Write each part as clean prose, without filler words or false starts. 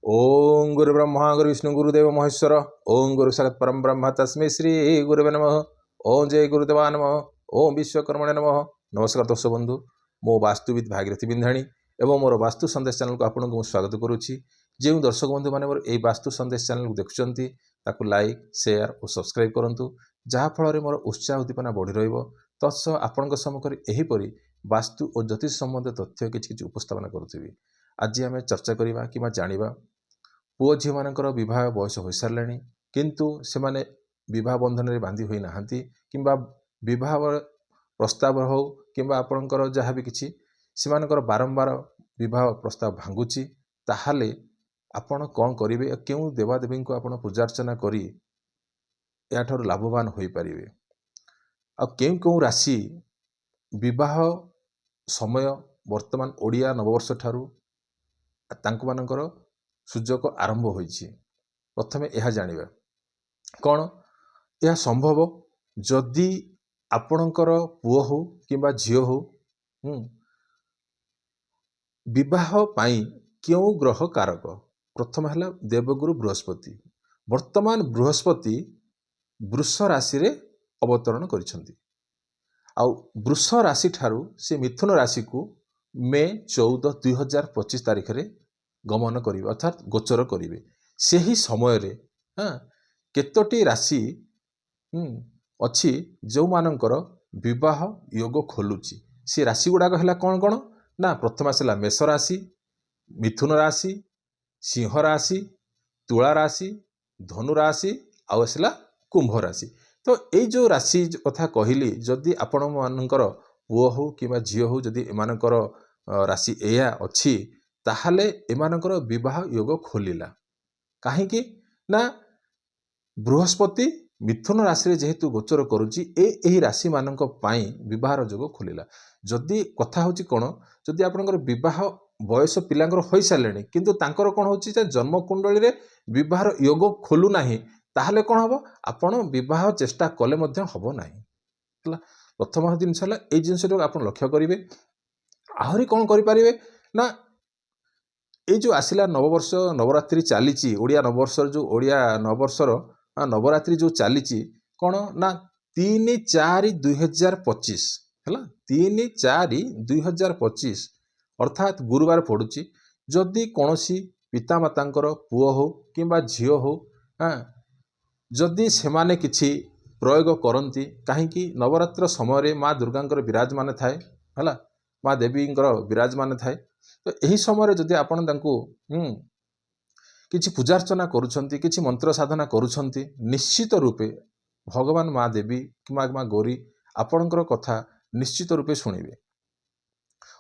ओं गुरु ब्रह्मा गुरु विष्णु गुरुदेव महेश्वर। ओं गुरु साक्षात् परम ब्रह्म तस्मै श्री गुरुवे नमः। ओं जय गुरुदेवा नमः। ओं विश्वकर्मणे नमः। नमस्कार दर्शक बंधु, मो वास्तुविद भागीरथी बिंधाणी एवं मोर वास्तु संदेश चैनल को आपको मु स्वागत करुच्ची। जो दर्शक बंधु मैंने मोर यही वास्तु संदेश चैनल को देखुंत ताकू लाइक शेयर और सब्सक्राइब करूँ, जहाँफल मोर उत्साह उद्दीपना बढ़ी रत्सह आपण सम्मुखें एहीपरि वास्तु और ज्योतिष संबंध तथ्य किसी उपस्थापन करुवी। आज आम चर्चा करवा कि जाना पुओ झी मानकर विवाह बयस हो सारे किंतु से माने विवाह बंधन में बांधी होई नाहंती किंबा विवाह प्रस्ताव हो किंबा आपणकर जहाँ भी किसी से बारंबार विवाह प्रस्ताव भांगुची, ताहले आपण कौन करेंगे, क्यों देवादेवी को आपण पूजार्चना करी या ठार लाभवान हो पारे, आ क्यों क्यों राशि विवाह समय वर्तमान ओडिया नववर्ष ठारू तांको मानकर सुजोग आरंभ होइछि। प्रथमे यह जानिबा कौन यह संभव जदि आपणकर पुओ हो किंबा झियो हो विवाह पाई क्यों ग्रह कारक। प्रथम है देवगुरु बृहस्पति। वर्तमान बृहस्पति वृष राशि रे अवतरण करिसंती। आउ वृष राशि ठारू से मिथुन राशि को मे 14, 2025 तारीख रे गमन करिवे, अर्थात गोचर करिवे। सेही समय रे केतोटी राशि अच्छी जो मानकर विवाह योग खोलुची। से राशि गुड़ाक है कौन कौन ना, प्रथम आसला मेष राशि, मिथुन राशि, सिंह राशि, तुला राशि, धनु राशि, आसला कुंभ राशि। तो ये जो राशि कथा कहली, जदि आपण मानकर पुओ हो कि झील हो जदि एमानकर राशि एया अच्छी, ताहले एमानकर विवाह योग खोलिला। काहींकि ना बृहस्पति मिथुन राशि जेहेतु गोचर करुच्ची, एही राशि मानक पाई विवाहर योग खोलिला। जदि कथा होची कोन, जदि आपनकर विवाह बयस पिलांकर होई सारे किंतु तांकर कोन होची जन्म कुंडली रे विवाहर योग खोलु नाही, ताहले कोन हबो, आपण विवाह चेष्टा कले मध्य हबो नाही। प्रथम जिनस है ये जिनस आप लक्ष्य करेंगे। आहरी कौन करें ना, ये जो आसला नववर्ष नवरात्रि चली ओडिया नववर्ष जो ओडिया नववर्षर नवरात्रि जो चली कौन ना 3/4/2025 है 3/4/2025 अर्थात गुरुवार पड़ुची। जदि कौन पितामातांकर पुओ हो किंबा झील हो जदि सेमाने किछि प्रयोग करती, कहीं नवरात्र समय माँ दुर्गांकर विराजमान थाए है, माँ देवींकर विराजमान थाए। तो यही समय जदि आपण तांको किछि पूजार्चना करुछंती, किछि मंत्र साधना करुछंती, निश्चित रूपे भगवान माँ देवी कि माँ गौरी आपणकर कथा निश्चित रूपे शुणिबे।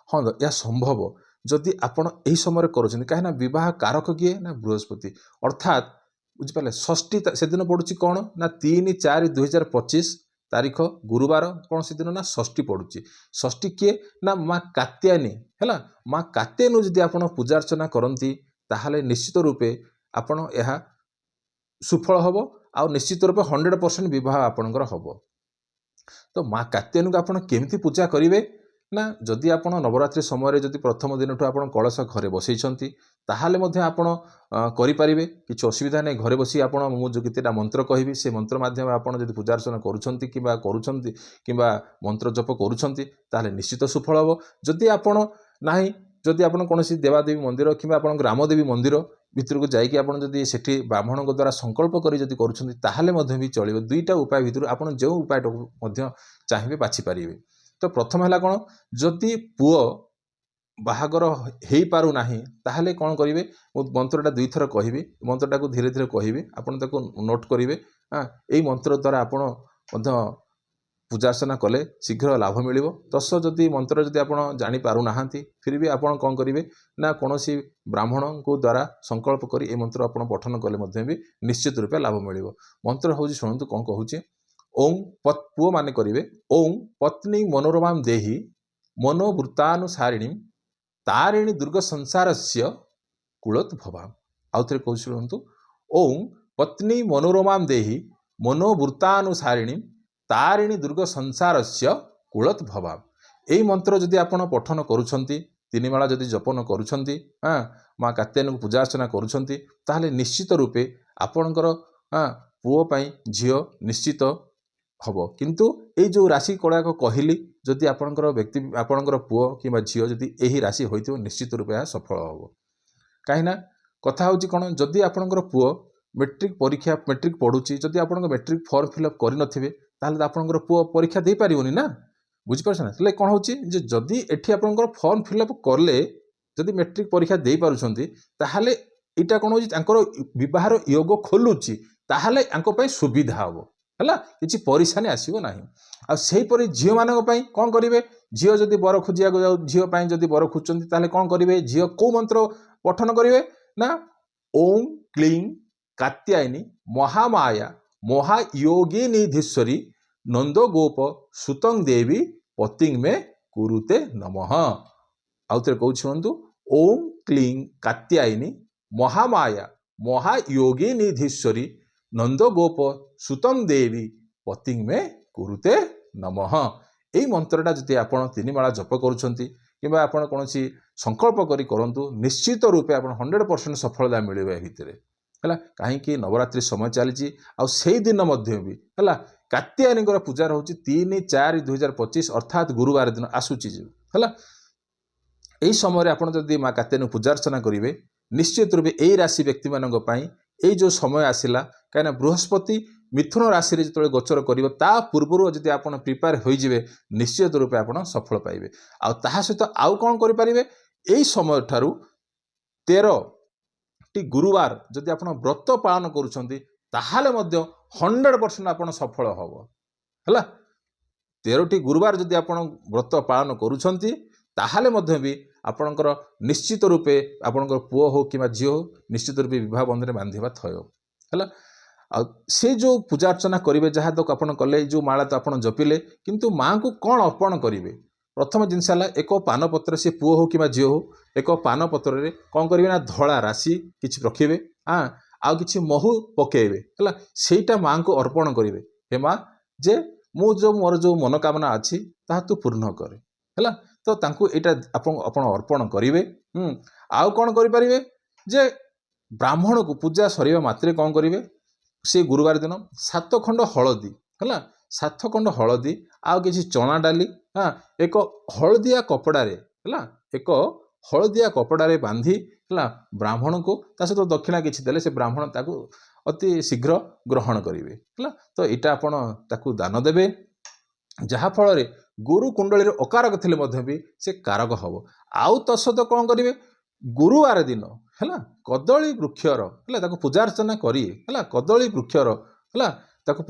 हाँ, यह संभव जदि आपण यही समय करुछंती, कहीं विवाह कारक किए ना बृहस्पति, अर्थात बुझिपारे षष्ठी से दिन पड़ुची कौन ना 3/4/2025 तारीख गुरुवार, कौन से दिन ना षष्ठी पड़ुची। षष्ठी किए ना माँ कात्यायनी है, माँ कात्यायनी जदि आपण पूजार्चना करती, ताहले निश्चित रूपे आपण यह सुफल हम आ निश्चित रूपे 100% विवाह आपणकर हम। तो माँ कात्यायनी को आपण केमती पूजा करेंगे ना, जदि आपण नवरात्रि समय जदि प्रथम दिन ठू आपण कलश घरे बसैछंती, ताहाले मध्य आपण करिपारिबे, किछि असुविधा नै। घरे बसी आपण मु जो केतेटा मंत्र कहबी, से मंत्र माध्यम आपण जदि पूजार्चना करूछंती किंबा मंत्र जप करूछंती, ताहाले निश्चित सुफल हबो। जदि आपण नाही, जदि आपण कोनोसी देवादेवी मंदिर किंबा आपण ग्रामदेवी मंदिर भितर को जाइए आपण जदि सेठी ब्राह्मण द्वारा संकल्प करी जदि करूछंती, ताहाले मध्य भी चलिबो। दुईटा उपाय भितर आपण जो उपाय मध्य चाहिए बाछि पारिबे। तो प्रथम है कौन, जदि पुओ बाहागर हो पारू नाही, ताहले कौन करेंगे, मंत्रटा 2 थर कहबी, मंत्रटा को धीरे धीरे कहबी, आपन ताको नोट करेंगे। यही मंत्र द्वारा आपन पूजार्चना कले शीघ्र लाभ मिलिबो। दश जदि मंत्र जदि आपन जानि पारू नाहांती, फिर भी आपन कौन करेंगे ना, कौनसी ब्राह्मण को द्वारा संकल्प करी ए मंत्र आपन पठन कले मध्य भी निश्चित रूपे लाभ मिलिबो। मंत्र होउची शुणନ୍ତୁ कौन कहूची। ओं पुओ माने करेंगे, ओं पत्नी मनोरमा देहि मनोवृत्तानुसारिणी तारिणी दुर्ग संसारस्य कुलत भवा। आउ थे कहूँ शुणନ୍ତୁ, ओं पत्नी मनोरमा देहि मनोवृत्तानुसारिणी तारिणी दुर्ग संसारस्य कुलत भवा। यही मंत्र जदि आपण पठन करुछंती, ତିନିମାଳା ଯଦି ଜପନ କରୁଛନ୍ତି, ମା କାତ୍ୟାୟନୀଙ୍କୁ ପୂଜା ଅର୍ଚ୍ଚନା କରୁଛନ୍ତି, ତାହେଲେ ନିଶ୍ଚିତ ରୂପେ ଆପଣଙ୍କର ପୁଅ ପାଇଁ ଝିଅ ନିଶ୍ଚିତ ହେବ। କିନ୍ତୁ ଏଇ ଯେଉଁ ରାଶି କଳାକ କହିଲି, ଯଦି ଆପଣଙ୍କର ପୁଅ କିମ୍ବା ଝିଅ ଯଦି ଏହି ରାଶି ହୋଇଥିବ, ନିଶ୍ଚିତ ରୂପେ ଏହା ସଫଳ ହେବ। କାହିଁକିନା କଥା ହେଉଛି କ'ଣ, ଯଦି ଆପଣଙ୍କର ପୁଅ ମେଟ୍ରିକ୍ ପଢ଼ୁଛି, ଯଦି ଆପଣଙ୍କ ମେଟ୍ରିକ୍ ଫର୍ମ ଫିଲ୍ଅପ୍ କରିନଥିବେ, ତାହେଲେ ତ ଆପଣଙ୍କର ପୁଅ ପରୀକ୍ଷା ଦେଇପାରିବନି ନା। ବୁଝିପାରୁଛ ନା? ହେଲେ କ'ଣ ହେଉଛି ଯେ ଯଦି ଏଠି ଆପଣଙ୍କର ଫର୍ମ ଫିଲ୍ଅପ୍ କଲେ ଯଦି ମେଟ୍ରିକ୍ ପରୀକ୍ଷା ଦେଇପାରୁଛନ୍ତି, ତାହେଲେ ଏଇଟା କ'ଣ ହେଉଛି ତାଙ୍କର ବିବାହର ୟୋଗ ଖୋଲୁଛି, ତାହେଲେ ୟାଙ୍କ ପାଇଁ ସୁବିଧା ହେବ, ହେଲା, କିଛି ପରିଶାନୀ ଆସିବ ନାହିଁ। ଆଉ ସେହିପରି ଝିଅମାନଙ୍କ ପାଇଁ କ'ଣ କରିବେ, ଝିଅ ଯଦି ବର ଖୋଜିବାକୁ ଝିଅ ପାଇଁ ଯଦି ବର ଖୋଜୁଛନ୍ତି, ତାହେଲେ କ'ଣ କରିବେ, ଝିଅ କେଉଁ ମନ୍ତ୍ର ପଠନ କରିବେ ନା ଓಂ କ୍ଲିଂ କାତ୍ୟାୟନୀ ମହାମାୟା ମହାୟୋଗିନୀଧୀଶ୍ୱରୀ ନନ୍ଦଗୋପ ସୁତଂ ଦେବୀ ପତିଂ ମେ କୁରୁତେ ନମଃ। ଆଉଥରେ କହୁଛି ଶୁଣନ୍ତୁ, ଓಂ କ୍ଲିଂ କାତ୍ୟାୟନୀ ମହାମାୟା ମହାୟୋଗିନୀଧୀଶ୍ୱରୀ ନନ୍ଦଗୋପ ସୁତଂ ଦେବୀ ପତିଂ ମେ କୁରୁତେ ନମଃ। ଏଇ ମନ୍ତ୍ରଟା ଯଦି ଆପଣ ତିନିମାଳା ଜପ କରୁଛନ୍ତି କିମ୍ବା ଆପଣ କୌଣସି ସଂକଳ୍ପ କରି କରନ୍ତୁ, ନିଶ୍ଚିତ ରୂପେ ଆପଣ 100% ସଫଳତା ମିଳିବ ଏ ଭିତରେ, ହେଲା। କାହିଁକି ନବରାତ୍ରି ସମୟ ଚାଲିଛି, ଆଉ ସେଇଦିନ ମଧ୍ୟ ବି, ହେଲା, କାତ୍ୟାୟନୀଙ୍କର ପୂଜା ରହୁଛି 3/4/2025 ଅର୍ଥାତ୍ ଗୁରୁବାର ଦିନ ଆସୁଛି, ହେଲା। ଏହି ସମୟରେ ଆପଣ ଯଦି ମା କାତ୍ୟାୟନୀଙ୍କୁ ପୂଜା ଅର୍ଚ୍ଚନା କରିବେ, ନିଶ୍ଚିତ ରୂପେ ଏଇ ରାଶି ବ୍ୟକ୍ତିମାନଙ୍କ ପାଇଁ ଏଇ ଯେଉଁ ସମୟ ଆସିଲା, କାହିଁକିନା ବୃହସ୍ପତି ମିଥୁନ ରାଶିରେ ଯେତେବେଳେ ଗୋଚର କରିବ, ତା ପୂର୍ବରୁ ଯଦି ଆପଣ ପ୍ରିପେୟାର ହୋଇଯିବେ, ନିଶ୍ଚିତ ରୂପେ ଆପଣ ସଫଳ ପାଇବେ। ଆଉ ତାହା ସହିତ ଆଉ କ'ଣ କରିପାରିବେ, ଏଇ ସମୟଠାରୁ 13ଟି ଗୁରୁବାର ଯଦି ଆପଣ ବ୍ରତ ପାଳନ କରୁଛନ୍ତି, ତାହେଲେ ମଧ୍ୟ 100% ଆପଣ ସଫଳ ହେବ, ହେଲା। 13ଟି ଗୁରୁବାର ଯଦି ଆପଣ ବ୍ରତ ପାଳନ କରୁଛନ୍ତି, ତାହେଲେ ମଧ୍ୟ ବି ଆପଣଙ୍କର ନିଶ୍ଚିତ ରୂପେ ଆପଣଙ୍କର ପୁଅ ହେଉ କିମ୍ବା ଝିଅ ହେଉ, ନିଶ୍ଚିତ ରୂପେ ବିବାହ ବନ୍ଧନରେ ବାନ୍ଧିବା ଥୟ, ହେଲା। ଆଉ ସେ ଯେଉଁ ପୂଜା ଅର୍ଚ୍ଚନା କରିବେ, ଯାହା ତ ଆପଣ କଲେ, ଏଇ ଯେଉଁ ମାଳା ତ ଆପଣ ଜପିଲେ, କିନ୍ତୁ ମାଆଙ୍କୁ କ'ଣ ଅର୍ପଣ କରିବେ? ପ୍ରଥମ ଜିନିଷ ହେଲା, ଏକ ପାନପତ୍ର, ସେ ପୁଅ ହେଉ କିମ୍ବା ଝିଅ ହେଉ, ଏକ ପାନପତ୍ରରେ କ'ଣ କରିବେ ନା ଧଳା ରାଶି କିଛି ରଖିବେ, ଆଉ କିଛି ମହୁ ପକାଇବେ, ହେଲା। ସେଇଟା ମାଆଙ୍କୁ ଅର୍ପଣ କରିବେ, ହେ ମା, ଯେ ମୋର ଯେଉଁ ମନୋକାମନା ଅଛି ତାହା ତୁ ପୂର୍ଣ୍ଣ କରେ, ହେଲା। ତ ତାଙ୍କୁ ଏଇଟା ଆପଣ ଅର୍ପଣ କରିବେ। ଆଉ କ'ଣ କରିପାରିବେ, ଯେ ବ୍ରାହ୍ମଣକୁ ପୂଜା ସରିବା ମାତ୍ରେ କ'ଣ କରିବେ, ସେ ଗୁରୁବାର ଦିନ 7 ଖଣ୍ଡ ହଳଦୀ, ହେଲା, 7 ଖଣ୍ଡ ହଳଦୀ ଆଉ କିଛି ଚଣା ଡାଲି, ଏକ ହଳଦିଆ କପଡ଼ାରେ, ହେଲା, ଏକ ହଳଦିଆ କପଡ଼ାରେ ବାନ୍ଧି, ହେଲା, ବ୍ରାହ୍ମଣଙ୍କୁ ତା ସହିତ ଦକ୍ଷିଣା କିଛି ଦେଲେ ସେ ବ୍ରାହ୍ମଣ ତାକୁ ଅତି ଶୀଘ୍ର ଗ୍ରହଣ କରିବେ, ହେଲା। ତ ଏଇଟା ଆପଣ ତାକୁ ଦାନ ଦେବେ, ଯାହାଫଳରେ ଗୁରୁ କୁଣ୍ଡଳୀରେ ଅକାରକ ଥିଲେ ମଧ୍ୟ ବି ସେ କାରକ ହେବ। ଆଉ ତତ୍ସହିତ କ'ଣ କରିବେ, ଗୁରୁବାର ଦିନ, ହେଲା, କଦଳୀ ବୃକ୍ଷର, ହେଲା, ତାକୁ ପୂଜା ଅର୍ଚ୍ଚନା କରି, ହେଲା, କଦଳୀ ବୃକ୍ଷର, ହେଲା, ତାକୁ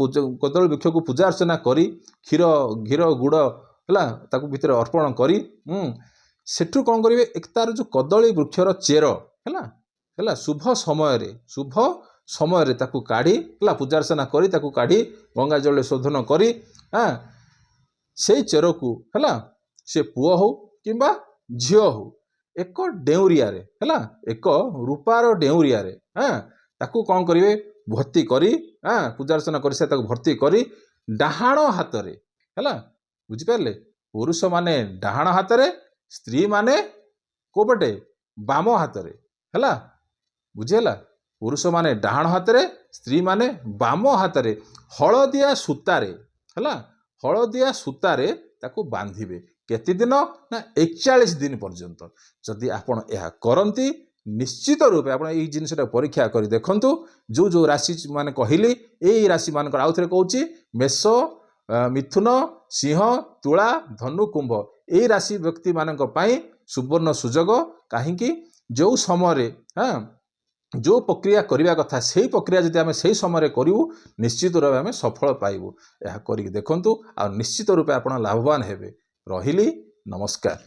କଦଳୀ ବୃକ୍ଷକୁ ପୂଜା ଅର୍ଚ୍ଚନା କରି ଘିର ଗୁଡ଼, ହେଲା, ତାକୁ ଭିତରେ ଅର୍ପଣ କରି, ସେଠୁ କ'ଣ କରିବେ, ତାର ଯେଉଁ କଦଳୀ ବୃକ୍ଷର ଚେର, ହେଲା, ଶୁଭ ସମୟରେ ତାକୁ କାଢ଼ି, ହେଲା, ପୂଜା ଅର୍ଚ୍ଚନା କରି ତାକୁ କାଢ଼ି ଗଙ୍ଗା ଜଳରେ ଶୋଧନ କରି, ସେଇ ଚେରକୁ, ହେଲା, ସେ ପୁଅ ହେଉ କିମ୍ବା ଝିଅ ହେଉ, ଏକ ଡେଉଁରିଆରେ, ହେଲା, ଏକ ରୂପାର ଡେଉଁରିଆରେ, ତାକୁ କ'ଣ କରିବେ, ଭର୍ତ୍ତି କରି, ପୂଜା ଅର୍ଚ୍ଚନା କରି ସେ ତାକୁ ଭର୍ତ୍ତି କରି ଡାହାଣ ହାତରେ, ହେଲା, ବୁଝିପାରିଲେ, ପୁରୁଷମାନେ ଡାହାଣ ହାତରେ, ସ୍ତ୍ରୀମାନେ କୋଉ ପଟେ, ବାମ ହାତରେ, ହେଲା, ବୁଝିହେଲା। ପୁରୁଷମାନେ ଡାହାଣ ହାତରେ, ସ୍ତ୍ରୀମାନେ ବାମ ହାତରେ ହଳଦିଆ ସୂତାରେ, ହେଲା, ହଳଦିଆ ସୂତାରେ ତାକୁ ବାନ୍ଧିବେ। କେତେ ଦିନ ନା 41 ଦିନ ପର୍ଯ୍ୟନ୍ତ। ଯଦି ଆପଣ ଏହା କରନ୍ତି, ନିଶ୍ଚିତ ରୂପେ ଆପଣ ଏଇ ଜିନିଷଟା ପରୀକ୍ଷା କରି ଦେଖନ୍ତୁ। ଯେଉଁ ରାଶି ମାନେ କହିଲି, ଏଇ ରାଶି ମାନଙ୍କର ଆଉଥରେ କହୁଛି, ମେଷ, ମିଥୁନ, ସିଂହ, ତୁଳା, ଧନୁ, କୁମ୍ଭ, ଏଇ ରାଶି ବ୍ୟକ୍ତିମାନଙ୍କ ପାଇଁ ସୁବର୍ଣ୍ଣ ସୁଯୋଗ। କାହିଁକି, ଯେଉଁ ସମୟରେ ଯେଉଁ ପ୍ରକ୍ରିୟା କରିବା କଥା, ସେଇ ପ୍ରକ୍ରିୟା ଯଦି ଆମେ ସେଇ ସମୟରେ କରିବୁ, ନିଶ୍ଚିତ ରୂପେ ଆମେ ସଫଳ ପାଇବୁ। ଏହା କରିକି ଦେଖନ୍ତୁ, ଆଉ ନିଶ୍ଚିତ ରୂପେ ଆପଣ ଲାଭବାନ ହେବେ। ରହିଲି, ନମସ୍କାର।